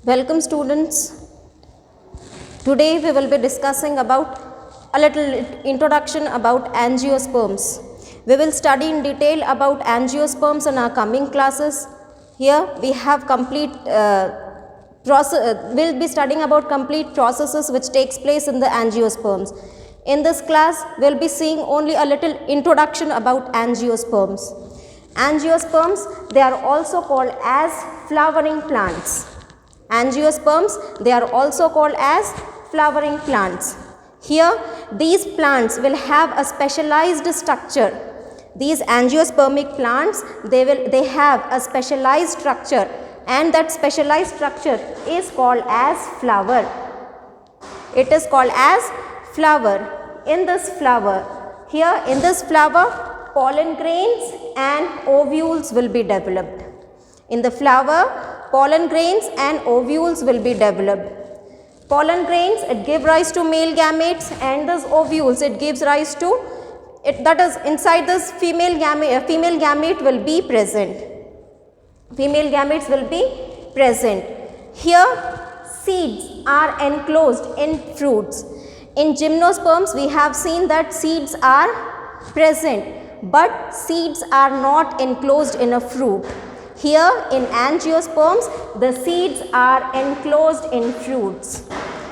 Welcome students. Today we will be discussing about a little introduction about angiosperms. We will study in detail about angiosperms in our coming classes. Here we have we'll be studying about complete processes which takes place in the angiosperms. In this class we'll be seeing only a little introduction about angiosperms. Angiosperms, they are also called as flowering plants. Angiosperms, they are also called as flowering plants. Here these plants will have a specialized structure. These angiospermic plants, they have a specialized structure, and that specialized structure is called as flower. It is called as flower. In this flower, pollen grains and ovules will be developed. In the flower, pollen grains and ovules will be developed. Pollen grains, it gives rise to male gametes, and this ovules, it gives rise to, that is inside this female gamete will be present. Female gametes will be present. Here seeds are enclosed in fruits. In gymnosperms, we have seen that seeds are present, but seeds are not enclosed in a fruit. Here in angiosperms, the seeds are enclosed in fruits.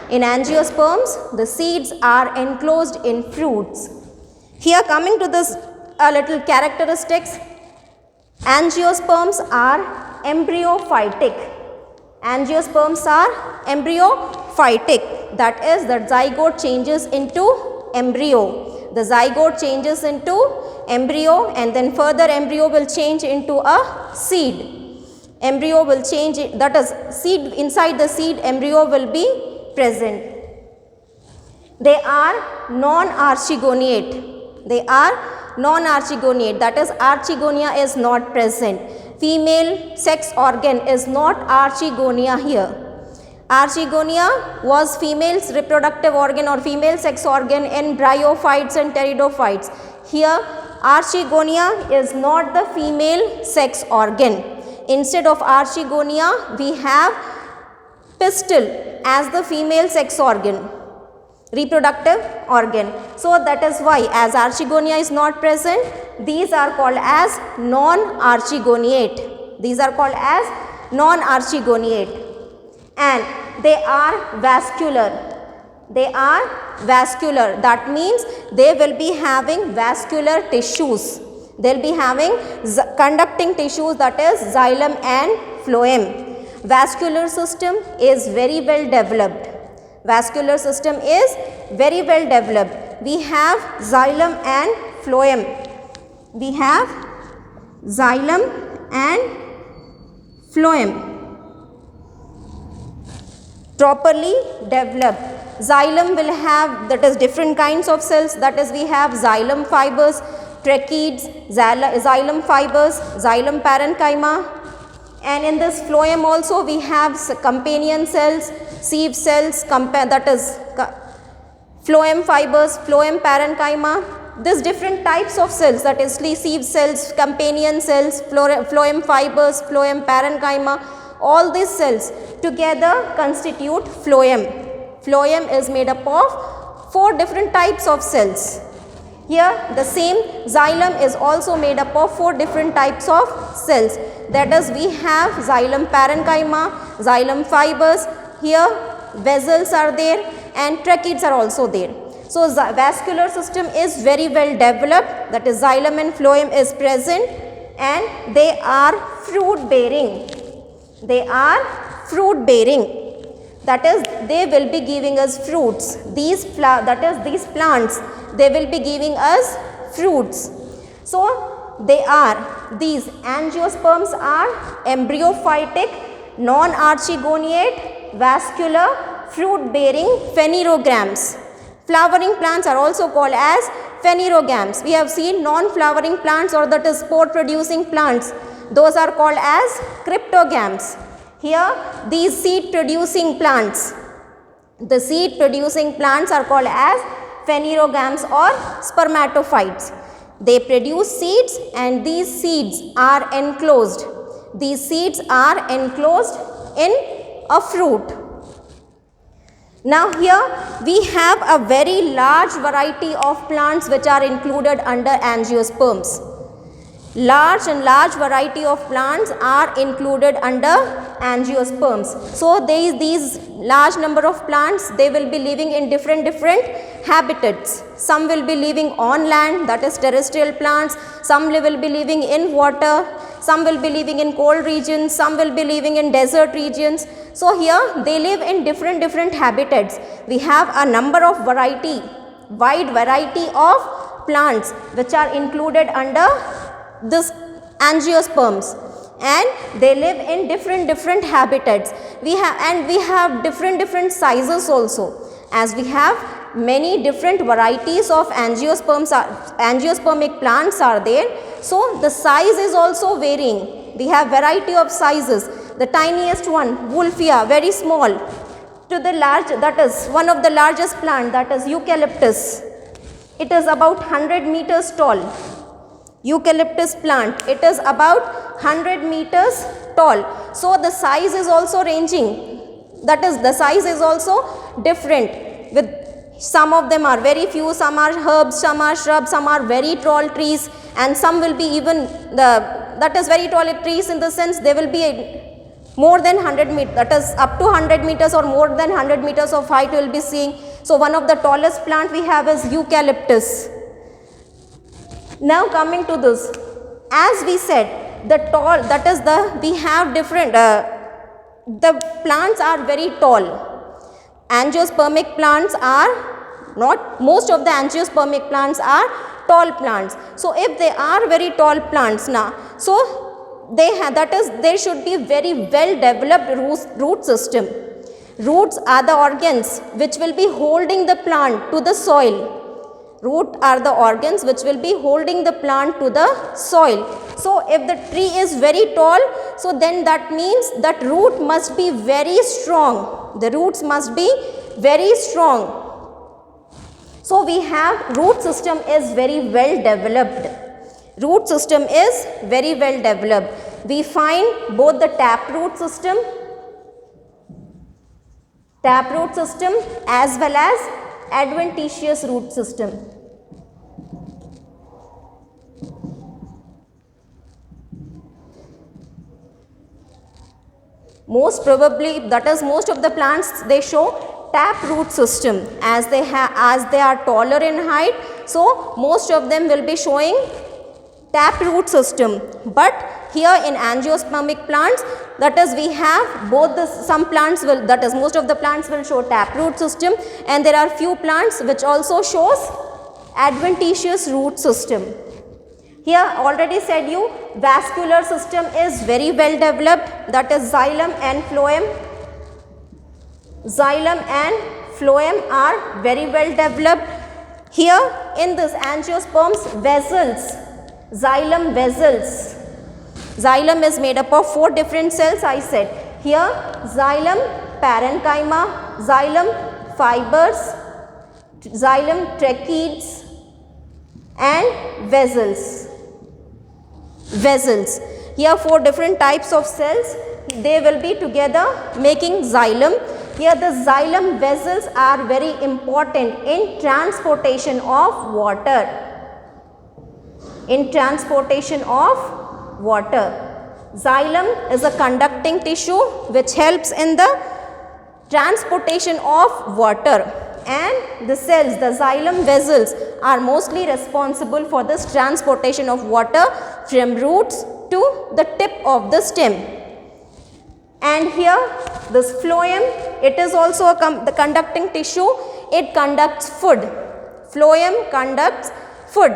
In angiosperms, the seeds are enclosed in fruits. Here, coming to this little characteristics, angiosperms are embryophytic. Angiosperms are embryophytic, that is, the zygote changes into embryo. The zygote changes into embryo, and then further embryo will change into a seed. Embryo will change, that is, seed, inside the seed embryo will be present. They are non-archegoniate. They are non-archegoniate, that is, archegonia is not present. Female sex organ is not archegonia here. Archegonia was female's reproductive organ or female sex organ in bryophytes and pteridophytes. Here archegonia is not the female sex organ. Instead of archegonia, we have pistil as the female sex organ, reproductive organ. So that is why, as archegonia is not present, these are called as non-archegoniate. These are called as non-archegoniate, and they are vascular. They are vascular. That means they will be having vascular tissues. They will be having conducting tissues, that is xylem and phloem. Vascular system is very well developed. Vascular system is very well developed. We have xylem and phloem. We have xylem and phloem properly developed. Xylem will have, that is, different kinds of cells, that is, we have xylem fibers, tracheids, xylem fibers, xylem parenchyma, and in this phloem also we have companion cells, sieve cells, that is phloem fibers, phloem parenchyma. These different types of cells, that is, sieve cells, companion cells, phloem fibers, phloem parenchyma, all these cells together constitute phloem. Phloem is made up of 4 different types of cells. Here the same xylem is also made up of 4 different types of cells. That is, we have xylem parenchyma, xylem fibers, here vessels are there, and tracheids are also there. So vascular system is very well developed, that is, xylem and phloem is present, and they are fruit bearing. They are fruit bearing. That is, they will be giving us fruits. These plants, they will be giving us fruits. So these angiosperms are embryophytic, non-archegoniate, vascular, fruit bearing phanerogams. Flowering plants are also called as phanerogams. We have seen non-flowering plants, or that is spore producing plants, those are called as cryptogams. Here these seed producing plants, the seed producing plants are called as phanerogams or spermatophytes. They produce seeds, and these seeds are enclosed. These seeds are enclosed in a fruit. Now here we have a very large variety of plants which are included under angiosperms. Large variety of plants are included under angiosperms. So these large number of plants, they will be living in different habitats. Some will be living on land, that is terrestrial plants. Some will be living in water. Some will be living in cold regions. Some will be living in desert regions. So here they live in different habitats. We have a number of wide variety of plants which are included under this angiosperms, and they live in different habitats. We have different sizes also, as we have many different varieties of angiospermic plants are there. So the size is also varying. We have variety of sizes. The tiniest one, Wolffia, very small, to the large, that is one of the largest plant, that is eucalyptus. It is about 100 meters tall. Eucalyptus plant, it is about 100 meters tall. So the size is also ranging, that is the size is also different. With some of them are very few, some are herbs, some are shrubs, some are very tall trees, and some will be even that is very tall trees in the sense they will be more than 100 meters, that is up to 100 meters or more than 100 meters of height we will be seeing. So one of the tallest plant we have is eucalyptus. Now coming to this, as we said, the tall, that is we have different, the plants are very tall. Angiospermic plants are not, most of the angiospermic plants are tall plants. So if they are very tall plants now, so they have, that is, there should be very well developed root system. Roots are the organs which will be holding the plant to the soil. Root are the organs which will be holding the plant to the soil. So if the tree is very tall, so then that means that root must be very strong. The roots must be very strong. So we have root system is very well developed. Root system is very well developed. We find both the taproot system as well as adventitious root system. Most probably, that is, most of the plants, they show taproot system as they are taller in height. So most of them will be showing taproot system. But here in angiospermic plants, that is, we have both the, some plants will, that is, most of the plants will show taproot system, and there are few plants which also shows adventitious root system. Here already said you, vascular system is very well developed, that is xylem and phloem. Xylem and phloem are very well developed. Here in this angiosperms, vessels, xylem vessels. Xylem is made up of 4 different cells, I said. Here xylem parenchyma, xylem fibers, xylem tracheids and vessels. Here 4 different types of cells, they will be together making xylem. Here the xylem vessels are very important in transportation of water. Xylem is a conducting tissue which helps in the transportation of water, and the cells, the xylem vessels, are mostly responsible for this transportation of water from roots to the tip of the stem. And here this phloem, it is also the conducting tissue, it conducts food. Phloem conducts food.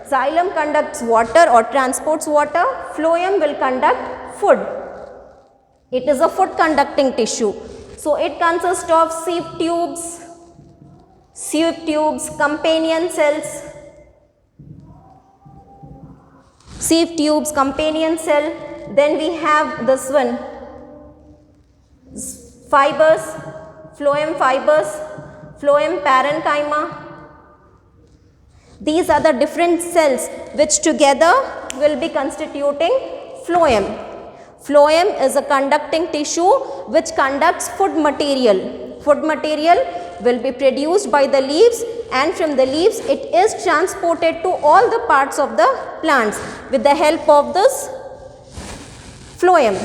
Xylem conducts water or transports water, phloem will conduct food. It is a food conducting tissue. So it consists of sieve tubes, companion cells, sieve tubes, companion cell. Then we have this one, fibers, phloem parenchyma. These are the different cells which together will be constituting phloem. Phloem is a conducting tissue which conducts food material. Food material will be produced by the leaves, and from the leaves it is transported to all the parts of the plants with the help of this phloem.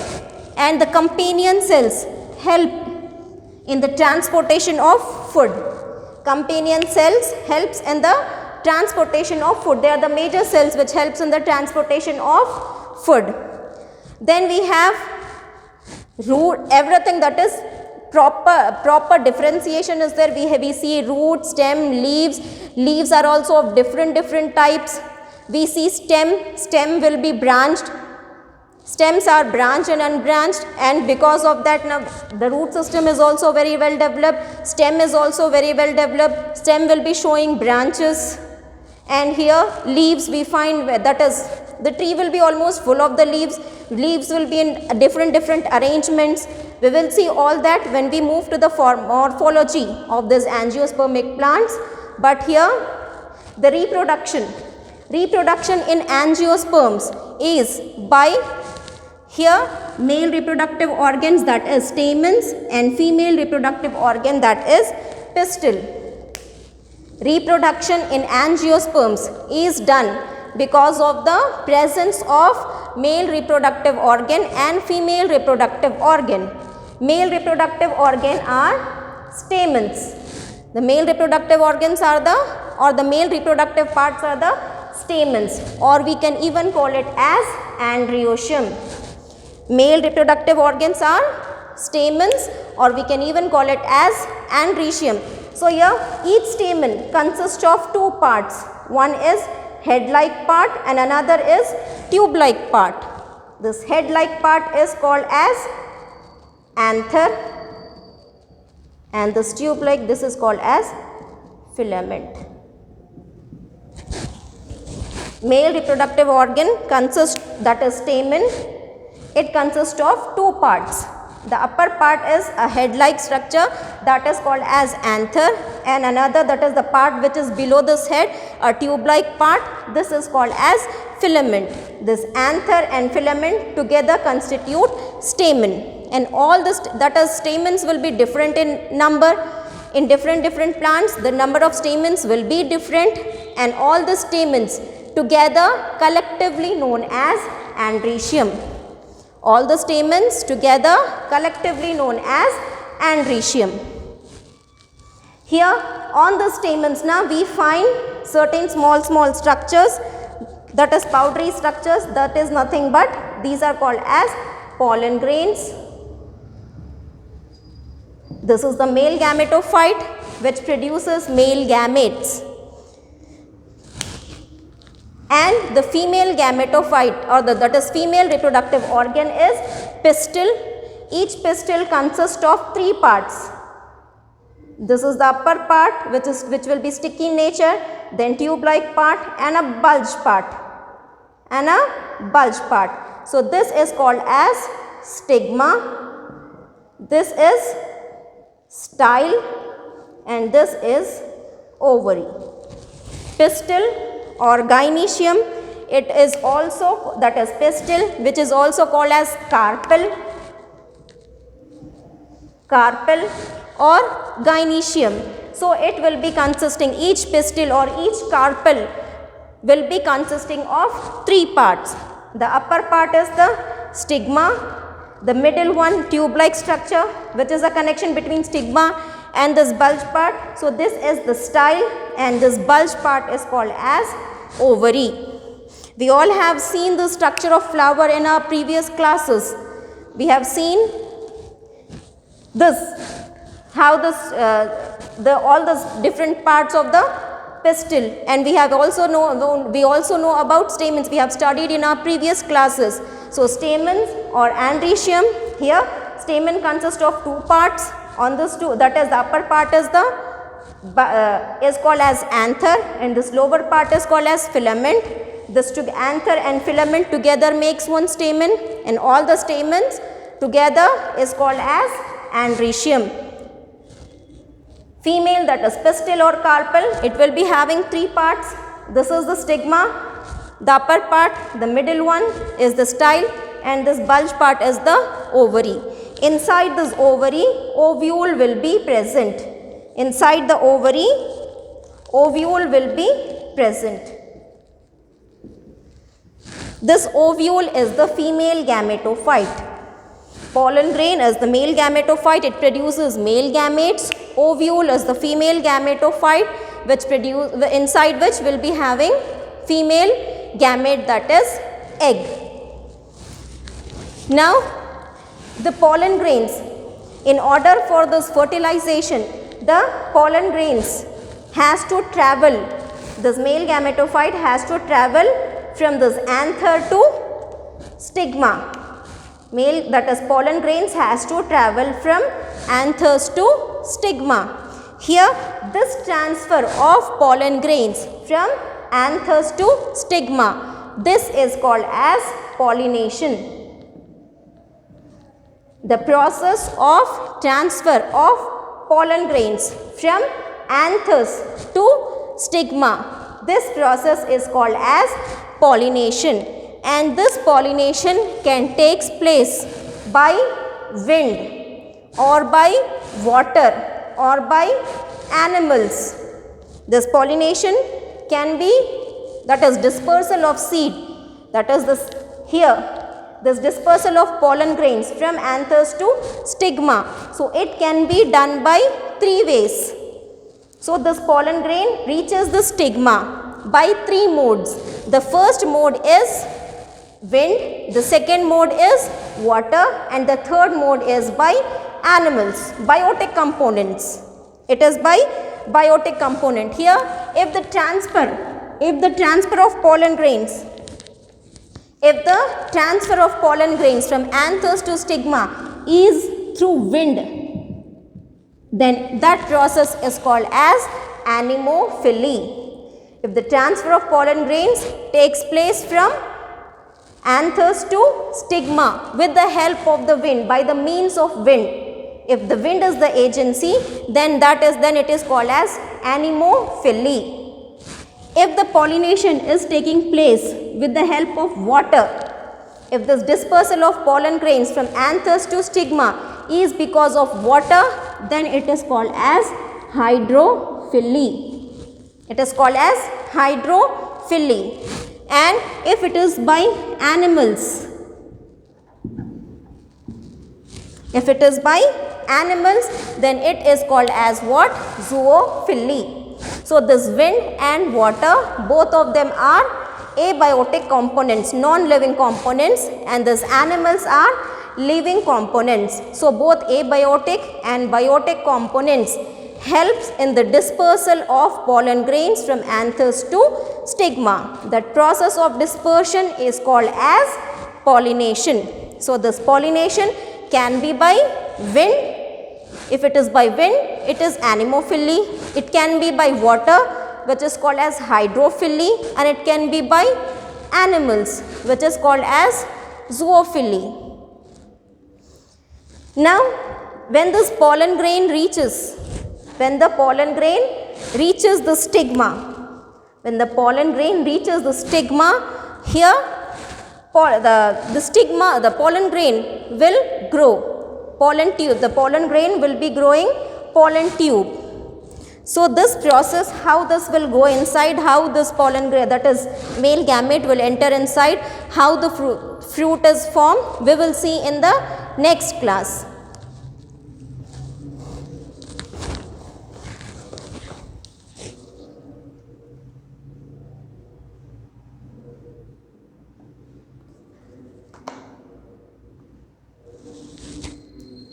And the companion cells help in the transportation of food. Companion cells helps in the transportation of food. They are the major cells which helps in the transportation of food. Then we have root, everything that is proper differentiation is there. We see root, stem, leaves. Leaves are also of different types. We see stem will be branched. Stems are branched and unbranched, and because of that now the root system is also very well developed. Stem is also very well developed. Stem will be showing branches, and here leaves we find, that is, the tree will be almost full of the leaves. Leaves will be in different arrangements. We will see all that when we move to the morphology of this angiospermic plants. But here the reproduction in angiosperms is by here male reproductive organs, that is stamens, and female reproductive organ, that is pistil. Reproduction in angiosperms is done because of the presence of male reproductive organ and female reproductive organ. Male reproductive organ are stamens. The male reproductive organs are the male reproductive parts are the stamens, or we can even call it as androecium. Male reproductive organs are stamens, or we can even call it as androecium. So here each stamen consists of two parts. One is head-like part and another is tube-like part. This head-like part is called as anther, and this tube-like, this is called as filament. Male reproductive organ consists, that is stamen, it consists of two parts. The upper part is a head-like structure, that is called as anther, and another, that is the part which is below this head, a tube-like part, this is called as filament. This anther and filament together constitute stamen, and all this, that is stamens will be different in number. In different plants the number of stamens will be different, and all the stamens together collectively known as androecium. All the stamens together collectively known as androecium. Here on the stamens now we find certain small structures, that is powdery structures, that is nothing but these are called as pollen grains. This is the male gametophyte which produces male gametes, and the female gametophyte, or that is female reproductive organ, is pistil. Each pistil consists of three parts. This is the upper part which will be sticky in nature, then tube-like part and a bulge part. So this is called as stigma, this is style, and this is ovary. Pistil or gynoecium, it is also, that is pistil, which is also called as carpel or gynoecium. So it will be consisting, each pistil or each carpel will be consisting of three parts. The upper part is the stigma, the middle one tube-like structure which is a connection between stigma and this bulge part. So this is the style, and this bulge part is called as ovary. We all have seen the structure of flower in our previous classes. We have seen this, how this all the different parts of the pistil, and we have also know about stamens. We have studied in our previous classes. So stamens or androecium, here stamen consists of two parts. On this two, that is the upper part is called as anther, and this lower part is called as filament. This anther and filament together makes one stamen, and all the stamens together is called as androecium. Female, that is pistil or carpel, it will be having three parts. This is the stigma, the upper part, the middle one is the style, and this bulge part is the ovary. Inside this ovary, ovule will be present. Inside the ovary, ovule will be present. This ovule is the female gametophyte. Pollen grain is the male gametophyte. It produces male gametes. Ovule is the female gametophyte, inside which will be having female gamete, that is egg. Now, the pollen grains, in order for this fertilization, the pollen grains has to travel, this male gametophyte has to travel from this anther to stigma. Male, that is pollen grains, has to travel from anthers to stigma. Here, this transfer of pollen grains from anthers to stigma, this is called as pollination. The process of transfer of pollen grains from anthers to stigma, this process is called as pollination, and this pollination can take place by wind or by water or by animals. This pollination can be, that is dispersal of seed, that is this here, this dispersal of pollen grains from anthers to stigma. So, it can be done by 3 ways. So, this pollen grain reaches the stigma by 3 modes. The first mode is wind, the second mode is water, and the third mode is by animals, biotic components. It is by biotic component. Here, if the transfer of pollen grains, if the transfer of pollen grains from anthers to stigma is through wind, then that process is called as anemophily. If the transfer of pollen grains takes place from anthers to stigma with the help of the wind, by the means of wind, if the wind is the agency, then it is called as anemophily. If the pollination is taking place with the help of water, if this dispersal of pollen grains from anthers to stigma is because of water, then it is called as hydrophily. It is called as hydrophily. And if it is by animals, if it is by animals, then it is called as what? Zoophily. So, this wind and water, both of them are abiotic components, non-living components, and these animals are living components. So, both abiotic and biotic components helps in the dispersal of pollen grains from anthers to stigma. That process of dispersion is called as pollination. So, this pollination can be by wind. If it is by wind, it is anemophily. It can be by water, which is called as hydrophily, and it can be by animals, which is called as zoophily. Now, when this pollen grain reaches, when the pollen grain reaches the stigma, when the pollen grain reaches the stigma, here the pollen grain will grow. Pollen tube, the pollen grain will be growing pollen tube. So, this process, how this will go inside, how this pollen grain, that is male gamete, will enter inside, how the fruit is formed, we will see in the next class.